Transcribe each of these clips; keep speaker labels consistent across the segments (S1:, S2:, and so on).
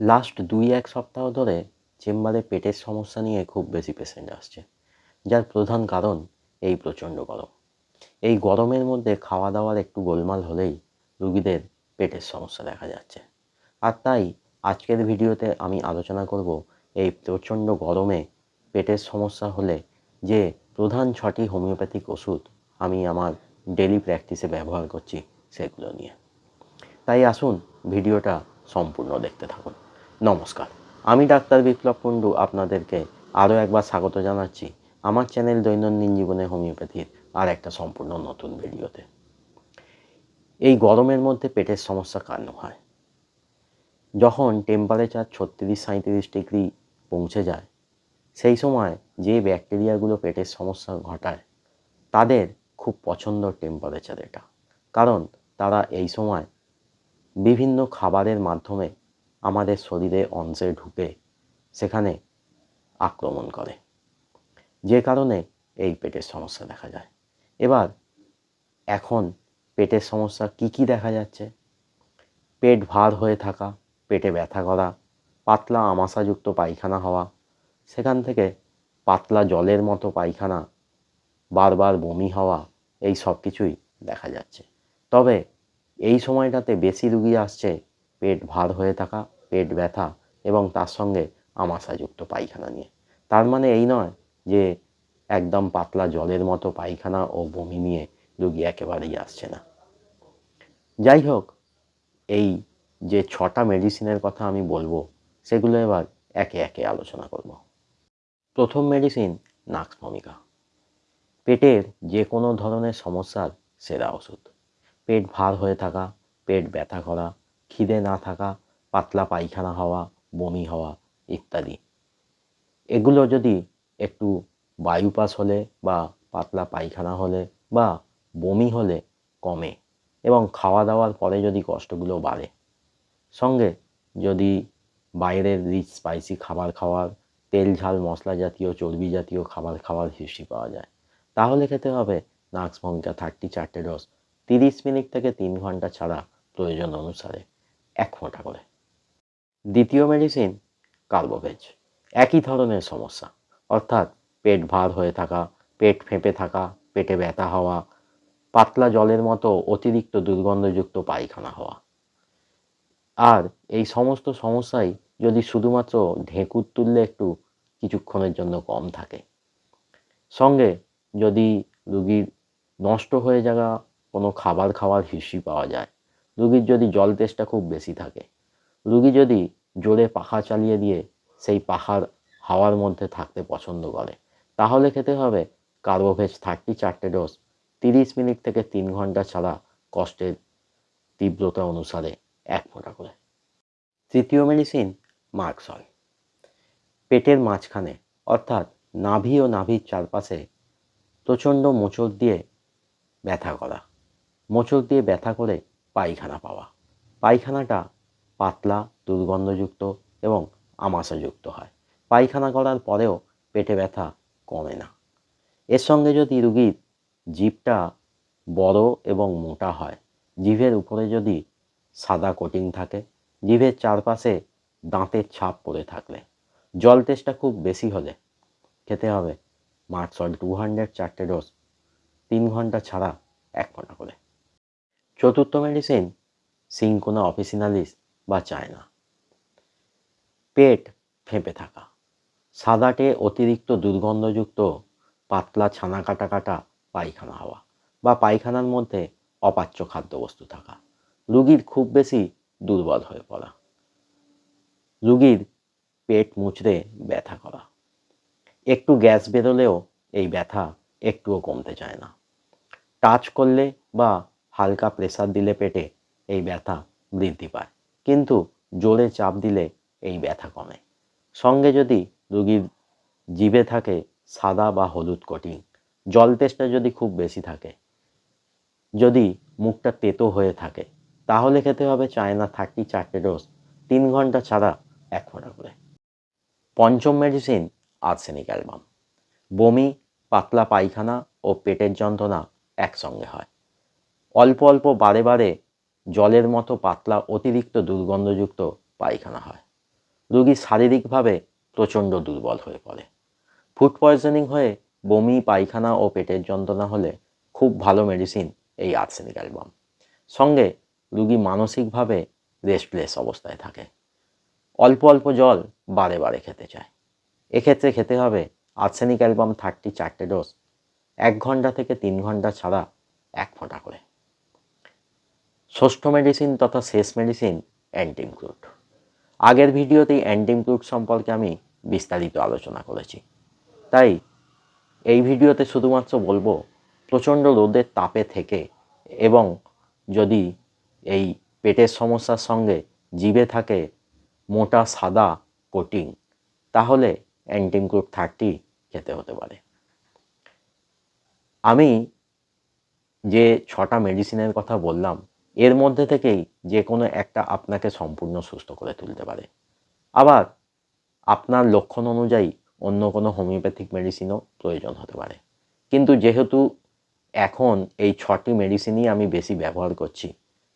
S1: Last ২-১ সপ্তাহ ধরে চেম্বারে পেটের সমস্যা নিয়ে খুব বেশি পেশেন্ট আসছে, যার প্রধান কারণ এই প্রচণ্ড গরম। এই গরমের মধ্যে খাওয়া দাওয়ার একটু গোলমাল হলেই রুগীদের পেটের সমস্যা দেখা যাচ্ছে। আর তাই আজকের ভিডিওতে আমি আলোচনা করব এই প্রচণ্ড গরমে পেটের সমস্যা হলে যে প্রধান ৬টি হোমিওপ্যাথিক ওষুধ আমি আমার ডেলি প্র্যাকটিসে ব্যবহার করছি সেগুলো নিয়ে। তাই আসুন ভিডিওটা সম্পূর্ণ দেখতে থাকুন। নমস্কার, আমি ডাক্তার বিপ্লব কুণ্ডু আপনাদেরকে আরও একবার স্বাগত জানাচ্ছি আমার চ্যানেল দৈনন্দিন জীবনে হোমিওপ্যাথির আর একটা সম্পূর্ণ নতুন ভিডিওতে। এই গরমের মধ্যে পেটের সমস্যা কেন হয়? যখন টেম্পারেচার ৩৬-৩৭ ডিগ্রি পৌঁছে যায়, সেই সময় যে ব্যাকটেরিয়াগুলো পেটের সমস্যা ঘটায় তাদের খুব পছন্দ টেম্পারেচার এটা। কারণ তারা এই সময় বিভিন্ন খাবারের মাধ্যমে আমাদের শরীরে অংশে ঢুকে সেখানে আক্রমণ করে, যে কারণে এই পেটের সমস্যা দেখা যায়। এবার এখন পেটের সমস্যা কি দেখা যাচ্ছে? পেট ভার হয়ে থাকা, পেটে ব্যথা করা, পাতলা আমাশাযুক্ত পায়খানা হওয়া, সেখান থেকে পাতলা জলের মতো পায়খানা, বারবার বমি হওয়া, এই সব কিছুই দেখা যাচ্ছে। তবে এই সময়টাতে বেশি রুগী আসছে পেট ভার হয়ে থাকা, পেট ব্যথা এবং তার সঙ্গে আমাশাযুক্ত পায়খানা নিয়ে। তার মানে এই নয় যে একদম পাতলা জলের মতো পায়খানা ও বমি নিয়ে রুগী একেবারেই আসছে না। যাই হোক, এই যে ৬টা মেডিসিনের কথা আমি বলবো সেগুলো এবার একে একে আলোচনা করব। প্রথম মেডিসিন নাক্স ভমিকা। পেটের যে কোনো ধরনের সমস্যার সেরা ওষুধ। পেট ভার হয়ে থাকা, পেট ব্যথা করা, খিদে না থাকা, পাতলা পায়খানা হওয়া, বমি হওয়া ইত্যাদি, এগুলো যদি একটু বায়ুপাস হলে বা পাতলা পায়খানা হলে বা বমি হলে কমে এবং খাওয়া দাওয়ার পরে যদি কষ্টগুলো বাড়ে, সঙ্গে যদি বাইরের রিচ স্পাইসি খাবার খাওয়ার, তেল ঝাল মশলা জাতীয় চর্বি জাতীয় খাবার খাওয়ার হিস্ট্রি পাওয়া যায়, তাহলে খেতে হবে নাক্স ভমিকা 4টে ডোজ, 30 মিনিট থেকে 3 ঘন্টা ছাড়া প্রয়োজন অনুসারে 1 ফোঁটা করে। দ্বিতীয় মেডিসিন কার্বোভেজ। একই ধরনের সমস্যা, অর্থাৎ পেট ভার হয়ে থাকা, পেট ফেঁপে থাকা, পেটে ব্যথা হওয়া, পাতলা জলের মতো অতিরিক্ত দুর্গন্ধযুক্ত পায়খানা হওয়া। আর এই সমস্ত সমস্যাই যদি শুধুমাত্র ঢেঁকুর তুললে একটু কিছুক্ষণের জন্য কম থাকে, সঙ্গে যদি রুগীর নষ্ট হয়ে যাওয়া কোনো খাবার খাওয়ার হিস্ট্রি পাওয়া যায়, রুগীর যদি জল তেষ্টা খুব বেশি থাকে, রুগী যদি জোরে পাখা চালিয়ে দিয়ে সেই পাখার হাওয়ার মধ্যে থাকতে পছন্দ করে, তাহলে খেতে হবে কার্বোভেজ 4টে ডোজ, 30 মিনিট থেকে 3 ঘন্টা ছাড়া কষ্টের তীব্রতা অনুসারে 1 ফোঁটা করে। তৃতীয় মেডিসিন মার্কসল। পেটের মাঝখানে অর্থাৎ নাভি ও নাভির চারপাশে প্রচণ্ড মোচড় দিয়ে ব্যথা করা, মোচড় দিয়ে ব্যথা করে পায়খানা পাওয়া, পায়খানাটা পাতলা দুর্গন্ধযুক্ত এবং আমাশাযুক্ত হয়, পায়খানা করার পরেও পেটে ব্যথা কমে না। এর সঙ্গে যদি রুগীর জিভটা বড় এবং মোটা হয়, জিভের উপরে যদি সাদা কোটিং থাকে, জিভের চারপাশে দাঁতের ছাপ পড়ে থাকলে, জল তেষ্টা খুব বেশি হলে খেতে হবে মার্কসল 4টে ডোজ, 3 ঘন্টা ছাড়া 1 ফোঁটা করে। চতুর্থ মেডিসিন সিনকোনা অফিসিনালিস বা চায়না। পেট ফেঁপে থাকা, সাদাটে অতিরিক্ত দুর্গন্ধযুক্ত পাতলা ছানা কাটা কাটা পায়খানা হওয়া বা পায়খানার মধ্যে অপাচ্য খাদ্যবস্তু থাকা, রুগীর খুব বেশি দুর্বল হয়ে পড়া, রুগীর পেট মুচড়ে ব্যথা করা, একটু গ্যাস বেরোলেও এই ব্যথা একটুও কমতে চায় না, টাচ করলে বা হালকা প্রেসার দিলে পেটে এই ব্যথা বৃদ্ধি পায়, কিন্তু জোরে চাপ দিলে এই ব্যথা কমে। সঙ্গে যদি রুগীর জিভে থাকে সাদা বা হলুদ কোটিং, জল তেষ্টা যদি খুব বেশি থাকে, যদি মুখটা তেতো হয়ে থাকে, তাহলে খেতে হবে চায়না 4টে ডোজ, 3 ঘন্টা ছাড়া 1 ফোঁটা করে। পঞ্চম মেডিসিন আর্সেনিক অ্যালবাম। বমি, পাতলা পায়খানা ও পেটের যন্ত্রণা একসঙ্গে হয়, অল্প বারে বারে জলের মতো পাতলা অতিরিক্ত দুর্গন্ধযুক্ত পায়খানা হয়, রোগী শারীরিকভাবে প্রচণ্ড দুর্বল হয়ে পড়ে। ফুড পয়জনিং হয়ে বমি, পায়খানা ও পেটের যন্ত্রণা হলে খুব ভালো মেডিসিন এই আর্সেনিক অ্যালবাম। সঙ্গে রোগী মানসিকভাবে রেস্টলেস অবস্থায় থাকে। অল্প অল্প জল বারে বারে খেতে চায়। এক্ষেত্রে খেতে হবে আর্সেনিক অ্যালবাম 4টে ডোজ, 1 ঘন্টা থেকে 3 ঘন্টা ছাড়া 1 ফোঁটা করে। ষষ্ঠ মেডিসিন তথা শেষ মেডিসিন অ্যান্টিমক্রুট। আগের ভিডিওতেই অ্যান্টিমক্রুট সম্পর্কে আমি বিস্তারিত আলোচনা করেছি, তাই এই ভিডিওতে শুধুমাত্র বলবো প্রচণ্ড রোদের তাপে থেকে এবং যদি এই পেটের সমস্যার সঙ্গে জিভে থাকে মোটা সাদা কোটিং, তাহলে অ্যান্টিমক্রুট 30 খেতে হতে পারে। আমি যে 6টা মেডিসিনের কথা বললাম এর মধ্যে থেকেই যে কোনো একটা আপনাকে সম্পূর্ণ সুস্থ করে তুলতে পারে। আবার আপনার লক্ষণ অনুযায়ী অন্য কোনো হোমিওপ্যাথিক মেডিসিনও প্রয়োজন হতে পারে। কিন্তু যেহেতু এখন এই 6টি মেডিসিনই আমি বেশি ব্যবহার করছি,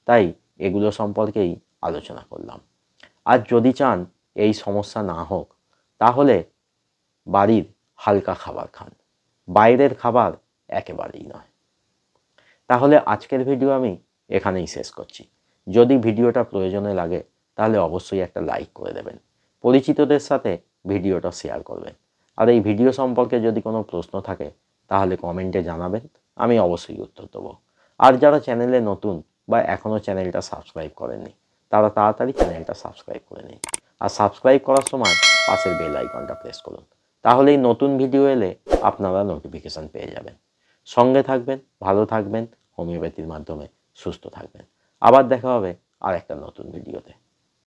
S1: তাই এগুলো সম্পর্কেই আলোচনা করলাম। আর যদি চান এই সমস্যা না হোক, তাহলে বাড়ির হালকা খাবার খান, বাইরের খাবার একেবারেই নয়। তাহলে আজকের ভিডিও আমি এখানেই শেষ করছি। যদি ভিডিওটা প্রয়োজনে লাগে তাহলে অবশ্যই একটা লাইক করে দেবেন, পরিচিতদের সাথে ভিডিওটা শেয়ার করবেন। আর এই ভিডিও সম্পর্কে যদি কোনো প্রশ্ন থাকে তাহলে কমেন্টে জানাবেন, আমি অবশ্যই উত্তর দেবো। আর যারা চ্যানেলে নতুন বা এখনও চ্যানেলটা সাবস্ক্রাইব করেননি, তারা তাড়াতাড়ি চ্যানেলটা সাবস্ক্রাইব করে নিন। আর সাবস্ক্রাইব করার সময় পাশের বেল আইকনটা প্রেস করুন, তাহলেই নতুন ভিডিও এলে আপনারা নোটিফিকেশান পেয়ে যাবেন। সঙ্গে থাকবেন, ভালো থাকবেন, হোমিওপ্যাথির মাধ্যমে সুস্থ থাকবেন। আবার দেখা হবে আর একটা নতুন ভিডিওতে।